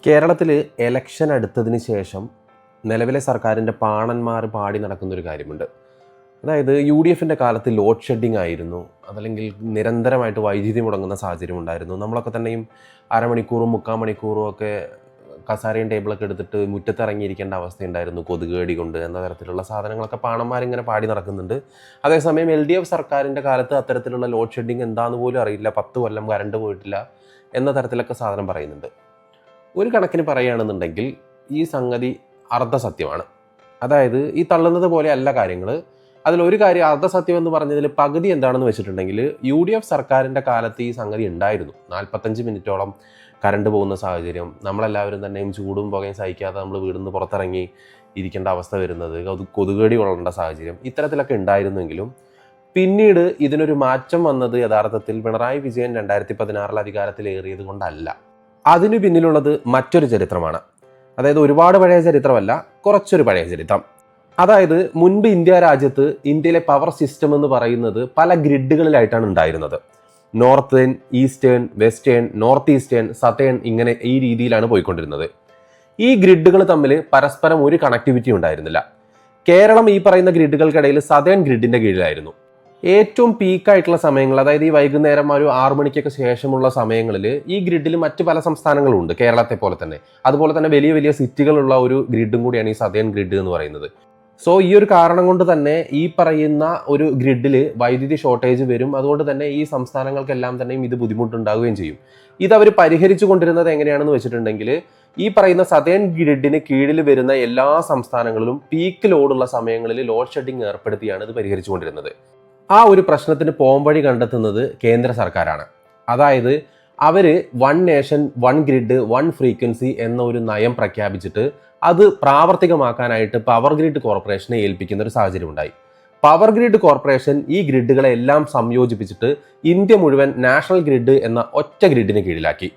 കേരളത്തിൽ എലക്ഷൻ അടുത്തതിന് ശേഷം നിലവിലെ സർക്കാരിൻ്റെ പാണന്മാർ പാടി നടക്കുന്നൊരു കാര്യമുണ്ട്. അതായത് UDFൻ്റെ കാലത്ത് ലോഡ് ഷെഡിങ് ആയിരുന്നു, അതല്ലെങ്കിൽ നിരന്തരമായിട്ട് വൈദ്യുതി മുടങ്ങുന്ന സാഹചര്യം ഉണ്ടായിരുന്നു. നമ്മളൊക്കെ തന്നെയും അരമണിക്കൂറും 3/4 മണിക്കൂറും ഒക്കെ കസാരയും ടേബിളൊക്കെ എടുത്തിട്ട് മുറ്റത്തിറങ്ങിയിരിക്കേണ്ട അവസ്ഥയുണ്ടായിരുന്നു, കൊതുകേടി കൊണ്ട് എന്ന തരത്തിലുള്ള സാധനങ്ങളൊക്കെ പാണന്മാരിങ്ങനെ പാടി നടക്കുന്നുണ്ട്. അതേസമയം LDF സർക്കാരിൻ്റെ കാലത്ത് അത്തരത്തിലുള്ള ലോഡ് ഷെഡിങ് എന്താണെന്ന് പോലും അറിയില്ല, 10 കൊല്ലം കറണ്ട് പോയിട്ടില്ല എന്ന തരത്തിലൊക്കെ സാധനം പറയുന്നുണ്ട്. ഒരു കണക്കിന് പറയുകയാണെന്നുണ്ടെങ്കിൽ ഈ സംഗതി അർദ്ധസത്യമാണ്. അതായത് ഈ തള്ളുന്നത് പോലെ അല്ല കാര്യങ്ങൾ. അതിലൊരു കാര്യം, അർദ്ധസത്യം എന്ന് പറഞ്ഞതിൽ പകുതി എന്താണെന്ന് വെച്ചിട്ടുണ്ടെങ്കിൽ UDF സർക്കാരിൻ്റെ കാലത്ത് ഈ സംഗതി ഉണ്ടായിരുന്നു. 45 മിനിറ്റോളം കറണ്ട് പോകുന്ന സാഹചര്യം, നമ്മളെല്ലാവരും തന്നെയും ചൂടും പുകയും സഹിക്കാതെ നമ്മൾ വീടിൽ നിന്ന് പുറത്തിറങ്ങി ഇരിക്കേണ്ട അവസ്ഥ വരുന്നത്, കൊതുകേടി കൊള്ളേണ്ട സാഹചര്യം, ഇത്തരത്തിലൊക്കെ ഉണ്ടായിരുന്നെങ്കിലും പിന്നീട് ഇതിനൊരു മാറ്റം വന്നത് യഥാർത്ഥത്തിൽ പിണറായി വിജയൻ 2016 അധികാരത്തിലേറിയത് കൊണ്ടല്ല. അതിനു പിന്നിലുള്ളത് മറ്റൊരു ചരിത്രമാണ്. അതായത് ഒരുപാട് പഴയ ചരിത്രമല്ല, കുറച്ചൊരു പഴയ ചരിത്രം. അതായത് മുൻപ് ഇന്ത്യ രാജ്യത്ത്, ഇന്ത്യയിലെ പവർ സിസ്റ്റം എന്ന് പറയുന്നത് പല ഗ്രിഡുകളിലായിട്ടാണ് ഉണ്ടായിരുന്നത്. Northern, eastern, western, north eastern, southern, ഇങ്ങനെ ഈ രീതിയിലാണ് പോയിക്കൊണ്ടിരുന്നത്. ഈ ഗ്രിഡുകൾ തമ്മിൽ പരസ്പരം ഒരു കണക്ടിവിറ്റി ഉണ്ടായിരുന്നില്ല. കേരളം ഈ പറയുന്ന ഗ്രിഡുകൾക്കിടയിൽ സതേൺ ഗ്രിഡിന്റെ കീഴിലായിരുന്നു. ഏറ്റവും പീക്കായിട്ടുള്ള സമയങ്ങൾ, അതായത് ഈ വൈകുന്നേരം ഒരു 6 മണിക്കൊക്കെ ശേഷമുള്ള സമയങ്ങളിൽ ഈ ഗ്രിഡിൽ മറ്റ് പല സംസ്ഥാനങ്ങളും ഉണ്ട്, കേരളത്തെ പോലെ തന്നെ. അതുപോലെ തന്നെ വലിയ വലിയ സിറ്റികളുള്ള ഒരു ഗ്രിഡും കൂടിയാണ് ഈ സതേൺ ഗ്രിഡ് എന്ന് പറയുന്നത്. സോ ഈ ഒരു കാരണം കൊണ്ട് തന്നെ ഈ പറയുന്ന ഒരു ഗ്രിഡിൽ വൈദ്യുതി ഷോർട്ടേജ് വരും. അതുകൊണ്ട് തന്നെ ഈ സംസ്ഥാനങ്ങൾക്കെല്ലാം തന്നെയും ഇത് ബുദ്ധിമുട്ടുണ്ടാവുകയും ചെയ്യും. ഇതവർ പരിഹരിച്ചു കൊണ്ടിരുന്നത് എങ്ങനെയാണെന്ന് വെച്ചിട്ടുണ്ടെങ്കിൽ, ഈ പറയുന്ന സതേൺ ഗ്രിഡിന് കീഴിൽ വരുന്ന എല്ലാ സംസ്ഥാനങ്ങളിലും പീക്ക് ലോഡുള്ള സമയങ്ങളിൽ ലോഡ് ഷെഡിങ് ഏർപ്പെടുത്തിയാണ് ഇത് പരിഹരിച്ചുകൊണ്ടിരുന്നത്. ആ ഒരു പ്രശ്നത്തിന് പോംവഴി കണ്ടെത്തുന്നത് കേന്ദ്ര സർക്കാരാണ്. അതായത് അവർ 1 നേഷൻ 1 ഗ്രിഡ് 1 ഫ്രീക്വൻസി എന്ന ഒരു നയം പ്രഖ്യാപിച്ചിട്ട് അത് പ്രാവർത്തികമാക്കാനായിട്ട് പവർ ഗ്രിഡ് കോർപ്പറേഷനെ ഏൽപ്പിക്കുന്ന ഒരു സാഹചര്യം ഉണ്ടായി. പവർ ഗ്രിഡ് കോർപ്പറേഷൻ ഈ ഗ്രിഡുകളെ എല്ലാം സംയോജിപ്പിച്ചിട്ട് ഇന്ത്യ മുഴുവൻ നാഷണൽ ഗ്രിഡ് എന്ന ഒറ്റ ഗ്രിഡിന് കീഴിലാക്കി.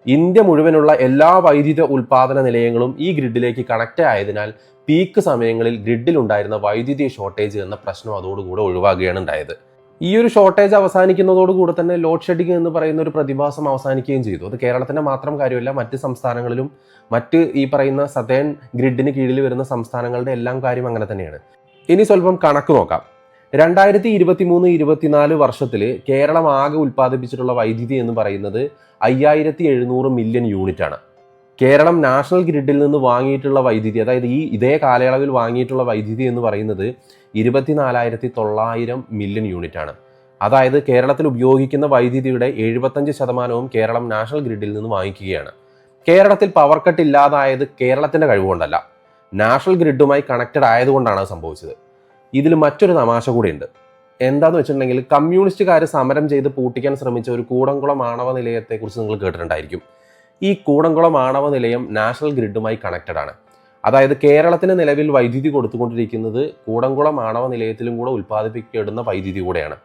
ഇന്ത്യ മുഴുവനുള്ള എല്ലാ വൈദ്യുത ഉൽപാദന നിലയങ്ങളും ഈ ഗ്രിഡിലേക്ക് കണക്ട് ആയതിനാൽ പീക്ക് സമയങ്ങളിൽ ഗ്രിഡിൽ ഉണ്ടായിരുന്ന വൈദ്യുതി ഷോർട്ടേജ് എന്ന പ്രശ്നം അതോടുകൂടെ ഒഴിവാകുകയാണ് ഉണ്ടായത്. ഈ ഒരു ഷോർട്ടേജ് അവസാനിക്കുന്നതോടുകൂടെ തന്നെ ലോഡ് ഷെഡിങ് എന്ന് പറയുന്ന ഒരു പ്രതിഭാസം അവസാനിക്കുകയും ചെയ്തു. അത് കേരളത്തിന്റെ മാത്രം കാര്യമല്ല, മറ്റ് സംസ്ഥാനങ്ങളിലും മറ്റ് ഈ പറയുന്ന സതേൺ ഗ്രിഡിന് കീഴിൽ വരുന്ന സംസ്ഥാനങ്ങളുടെ എല്ലാം കാര്യം അങ്ങനെ തന്നെയാണ്. ഇനി സ്വല്പം കണക്ക് നോക്കാം. 2023-24 വർഷത്തിൽ കേരളം ആകെ ഉൽപ്പാദിപ്പിച്ചിട്ടുള്ള വൈദ്യുതി എന്ന് പറയുന്നത് 5700 മില്യൺ യൂണിറ്റ് ആണ്. കേരളം നാഷണൽ ഗ്രിഡിൽ നിന്ന് വാങ്ങിയിട്ടുള്ള വൈദ്യുതി, അതായത് ഇതേ കാലയളവിൽ വാങ്ങിയിട്ടുള്ള വൈദ്യുതി എന്ന് പറയുന്നത് 24,900 മില്യൺ യൂണിറ്റ് ആണ്. അതായത് കേരളത്തിൽ ഉപയോഗിക്കുന്ന വൈദ്യുതിയുടെ 75% കേരളം നാഷണൽ ഗ്രിഡിൽ നിന്ന് വാങ്ങിക്കുകയാണ്. കേരളത്തിൽ പവർ കട്ട് ഇല്ലാതായത് കേരളത്തിന്റെ കഴിവുകൊണ്ടല്ല, നാഷണൽ ഗ്രിഡുമായി കണക്റ്റഡ് ആയതുകൊണ്ടാണ് അത് സംഭവിച്ചത്. ഇതിൽ മറ്റൊരു തമാശ കൂടിയുണ്ട്. എന്താന്ന് വെച്ചിട്ടുണ്ടെങ്കിൽ, കമ്മ്യൂണിസ്റ്റുകാർ സമരം ചെയ്ത് പൂട്ടിക്കാൻ ശ്രമിച്ച ഒരു കൂടംകുളം ആണവ നിലയത്തെക്കുറിച്ച് നിങ്ങൾ കേട്ടിട്ടുണ്ടായിരിക്കും. ഈ കൂടംകുളം ആണവ നിലയം നാഷണൽ ഗ്രിഡുമായി കണക്റ്റഡ് ആണ്. അതായത് കേരളത്തിന് നിലവിൽ വൈദ്യുതി കൊടുത്തുകൊണ്ടിരിക്കുന്നത് കൂടംകുളം ആണവ നിലയത്തിലും കൂടെ ഉൽപ്പാദിപ്പിക്കപ്പെടുന്ന വൈദ്യുതി കൂടെയാണ്.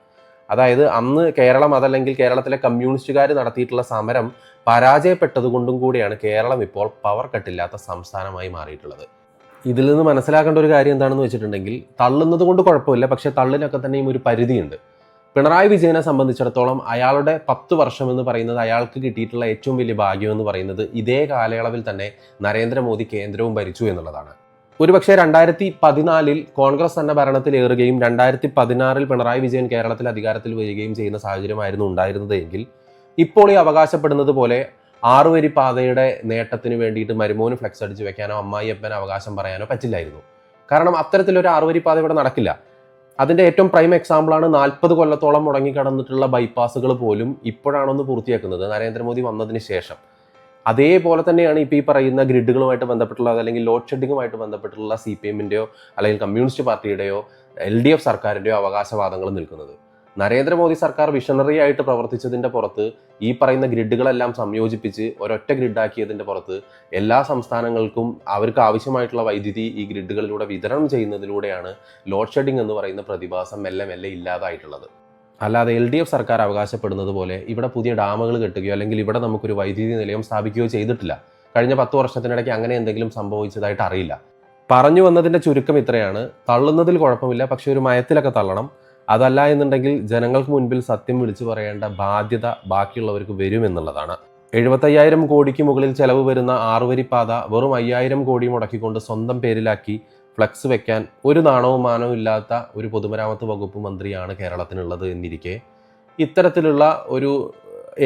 അതായത് അന്ന് കേരളം, അതല്ലെങ്കിൽ കേരളത്തിലെ കമ്മ്യൂണിസ്റ്റുകാർ നടത്തിയിട്ടുള്ള സമരം പരാജയപ്പെട്ടതുകൊണ്ടും കൂടിയാണ് കേരളം ഇപ്പോൾ പവർ കട്ടില്ലാത്ത സംസ്ഥാനമായി മാറിയിട്ടുള്ളത്. ഇതിൽ നിന്ന് മനസ്സിലാക്കേണ്ട ഒരു കാര്യം എന്താണെന്ന് വെച്ചിട്ടുണ്ടെങ്കിൽ, തള്ളുന്നത് കൊണ്ട് കുഴപ്പമില്ല, പക്ഷെ തള്ളിനൊക്കെ തന്നെയും ഒരു പരിധിയുണ്ട്. പിണറായി വിജയനെ സംബന്ധിച്ചിടത്തോളം അയാളുടെ 10 വർഷം എന്ന് പറയുന്നത് അയാൾക്ക് കിട്ടിയിട്ടുള്ള ഏറ്റവും വലിയ ഭാഗ്യം എന്ന് പറയുന്നത് ഇതേ കാലയളവിൽ തന്നെ നരേന്ദ്രമോദി കേന്ദ്രവും ഭരിച്ചു എന്നുള്ളതാണ്. ഒരുപക്ഷെ 2014 കോൺഗ്രസ് തന്നെ ഭരണത്തിലേറുകയും 2016 പിണറായി വിജയൻ കേരളത്തിൽ അധികാരത്തിൽ വരികയും ചെയ്യുന്ന സാഹചര്യമായിരുന്നു ഉണ്ടായിരുന്നത് എങ്കിൽ, ഇപ്പോൾ ഈ അവകാശപ്പെടുന്നത് പോലെ 6 വരി പാതയുടെ നേട്ടത്തിന് വേണ്ടിയിട്ട് മരുമോന് ഫ്ലെക്സ് അടിച്ച് വെക്കാനോ അമ്മായിയപ്പന് അവകാശം പറയാനോ പറ്റില്ലായിരുന്നു. കാരണം അത്തരത്തിലൊരു 6 വരി പാത ഇവിടെ നടക്കില്ല. അതിൻ്റെ ഏറ്റവും പ്രൈം എക്സാമ്പിളാണ് 40 കൊല്ലത്തോളം മുടങ്ങിക്കിടന്നിട്ടുള്ള ബൈപ്പാസുകൾ പോലും ഇപ്പോഴാണൊന്ന് പൂർത്തിയാക്കുന്നത്, നരേന്ദ്രമോദി വന്നതിന് ശേഷം. അതേപോലെ തന്നെയാണ് ഇപ്പോൾ ഈ പറയുന്ന ഗ്രിഡുകളുമായിട്ട് ബന്ധപ്പെട്ടുള്ള, അല്ലെങ്കിൽ ലോഡ് ഷെഡിങ്ങുമായിട്ട് ബന്ധപ്പെട്ടുള്ള CPM-ൻ്റെയോ അല്ലെങ്കിൽ കമ്മ്യൂണിസ്റ്റ് പാർട്ടിയുടെയോ LDF സർക്കാരിൻ്റെയോ അവകാശവാദങ്ങൾ നിൽക്കുന്നത്. നരേന്ദ്രമോദി സർക്കാർ വിഷണറി ആയിട്ട് പ്രവർത്തിച്ചതിൻ്റെ പുറത്ത്, ഈ പറയുന്ന ഗ്രിഡുകളെല്ലാം സംയോജിപ്പിച്ച് ഒരൊറ്റ ഗ്രിഡാക്കിയതിൻ്റെ പുറത്ത് എല്ലാ സംസ്ഥാനങ്ങൾക്കും അവർക്ക് ആവശ്യമായിട്ടുള്ള വൈദ്യുതി ഈ ഗ്രിഡുകളിലൂടെ വിതരണം ചെയ്യുന്നതിലൂടെയാണ് ലോഡ് ഷെഡിംഗ് എന്ന് പറയുന്ന പ്രതിഭാസം മെല്ലെ മെല്ലെ ഇല്ലാതായിട്ടുള്ളത്. അല്ലാതെ LDF സർക്കാർ അവകാശപ്പെടുന്നത് പോലെ ഇവിടെ പുതിയ ഡാമുകൾ കെട്ടുകയോ അല്ലെങ്കിൽ ഇവിടെ നമുക്കൊരു വൈദ്യുതി നിലയം സ്ഥാപിക്കുകയോ ചെയ്തിട്ടില്ല. കഴിഞ്ഞ 10 വർഷത്തിനിടയ്ക്ക് അങ്ങനെ എന്തെങ്കിലും സംഭവിച്ചതായിട്ട് അറിയില്ല. പറഞ്ഞു വന്നതിൻ്റെ ചുരുക്കം ഇത്രയാണ്: തള്ളുന്നതിൽ കുഴപ്പമില്ല, പക്ഷെ ഒരു മയത്തിലൊക്കെ തള്ളണം. അതല്ല എന്നുണ്ടെങ്കിൽ ജനങ്ങൾക്ക് മുൻപിൽ സത്യം വിളിച്ചു പറയേണ്ട ബാധ്യത ബാക്കിയുള്ളവർക്ക് വരുമെന്നുള്ളതാണ്. 75,000 കോടിക്ക് മുകളിൽ ചെലവ് വരുന്ന 6 വരിപ്പാത വെറും 5,000 കോടി മുടക്കിക്കൊണ്ട് സ്വന്തം പേരിലാക്കി ഫ്ലക്സ് വെക്കാൻ ഒരു നാണവും മാനവും ഇല്ലാത്ത ഒരു പൊതുമരാമത്ത് വകുപ്പ് മന്ത്രിയാണ് കേരളത്തിനുള്ളത് എന്നിരിക്കെ ഇത്തരത്തിലുള്ള ഒരു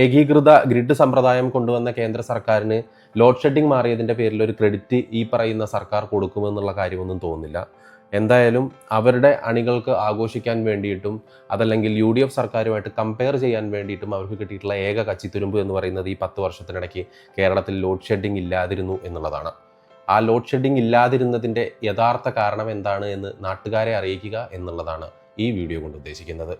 ഏകീകൃത ഗ്രിഡ് സമ്പ്രദായം കൊണ്ടുവന്ന കേന്ദ്ര സർക്കാരിന് ലോഡ് ഷെഡിങ് മാറിയതിൻ്റെ പേരിൽ ഒരു ക്രെഡിറ്റ് ഈ പറയുന്ന സർക്കാർ കൊടുക്കുമെന്നുള്ള കാര്യമൊന്നും തോന്നുന്നില്ല. എന്തായാലും അവരുടെ അണികൾക്ക് ആഘോഷിക്കാൻ വേണ്ടിയിട്ടും അതല്ലെങ്കിൽ UDF സർക്കാരുമായിട്ട് കമ്പയർ ചെയ്യാൻ വേണ്ടിയിട്ടും അവർക്ക് കിട്ടിയിട്ടുള്ള ഏക കച്ചിത്തുരുമ്പ് എന്ന് പറയുന്നത് ഈ 10 വർഷത്തിനിടയ്ക്ക് കേരളത്തിൽ ലോഡ് ഷെഡിങ് ഇല്ലാതിരുന്നു എന്നുള്ളതാണ്. ആ ലോഡ് ഷെഡിങ് ഇല്ലാതിരുന്നതിൻ്റെ യഥാർത്ഥ കാരണം എന്താണ് എന്ന് നാട്ടുകാരെ അറിയിക്കുക എന്നുള്ളതാണ് ഈ വീഡിയോ കൊണ്ട് ഉദ്ദേശിക്കുന്നത്.